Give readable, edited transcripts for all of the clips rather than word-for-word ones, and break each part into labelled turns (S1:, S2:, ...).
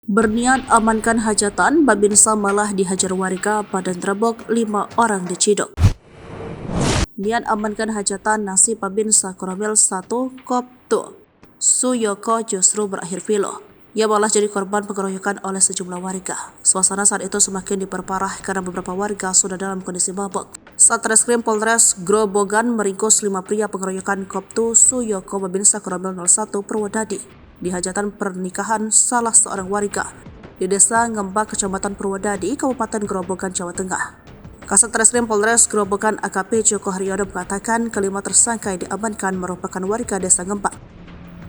S1: Berniat amankan hajatan, Babinsa malah dihajar warga, badan terebok, 5 orang diciduk. Niat amankan hajatan nasi Babinsa Koramil 1 Koptu Suyoko justru berakhir pilu. Ia malah jadi korban pengeroyokan oleh sejumlah warga. Suasana saat itu semakin diperparah karena beberapa warga sudah dalam kondisi mabuk. Satreskrim Polres Grobogan meringkus 5 pria pengeroyokan Koptu Suyoko Babinsa Koramil 01 Purwodadi di hajatan pernikahan salah seorang warga di Desa Ngembak, Kecamatan Purwodadi, Kabupaten Grobogan, Jawa Tengah. Kasat Reskrim Polres Grobogan AKP Joko Haryono mengatakan kelima tersangka yang diamankan merupakan warga Desa Ngembak.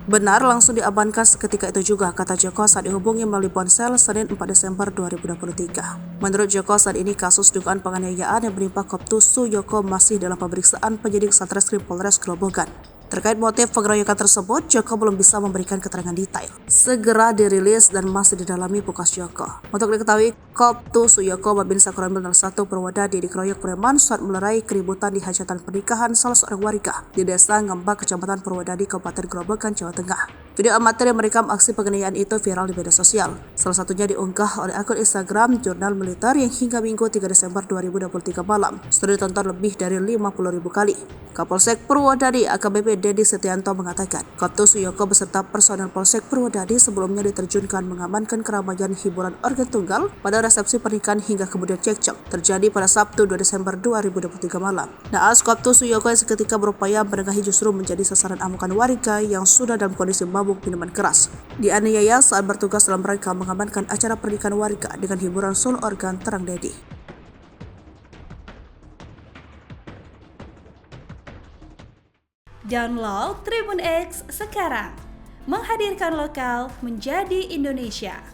S1: Benar, langsung diamankan seketika itu juga, kata Joko saat dihubungi melalui ponsel Senin 4 Desember 2023. Menurut Joko, saat ini kasus dugaan penganiayaan yang menimpa Koptu Suyoko masih dalam pemeriksaan penyidik Satreskrim Polres Grobogan. Terkait motif pengeroyokan tersebut, Joko belum bisa memberikan keterangan detail. Segera dirilis dan masih didalami, pukas Joko. Untuk diketahui, Koptu Suyoko Babinsa Koramil 01 Purwodadi dikeroyok preman saat melerai keributan di hajatan pernikahan salah seorang warga di Desa Ngembak, Kecamatan Purwodadi, Kabupaten Grobogan, Jawa Tengah. Video amatir yang merekam aksi penganiayaan itu viral di media sosial. Salah satunya diunggah oleh akun Instagram Jurnal Militer yang hingga Minggu 3 Desember 2023 malam sudah ditonton lebih dari 50.000 kali. Kapolsek Purwodadi AKBP Dedi Setianto mengatakan, Koptu Suyoko beserta personel Polsek Purwodadi sebelumnya diterjunkan mengamankan keramaian hiburan organ tunggal pada resepsi pernikahan hingga kemudian cekcok terjadi pada Sabtu 2 Desember 2023 malam. Naas Koptu Suyoko yang seketika berupaya menengahi justru menjadi sasaran amukan warga yang sudah dalam kondisi mabuk minuman keras. Dianiaya saat bertugas dalam rangka mengamankan acara pernikahan warga dengan hiburan solo organ terang Dedi.
S2: Download Tribun X sekarang, menghadirkan lokal menjadi Indonesia.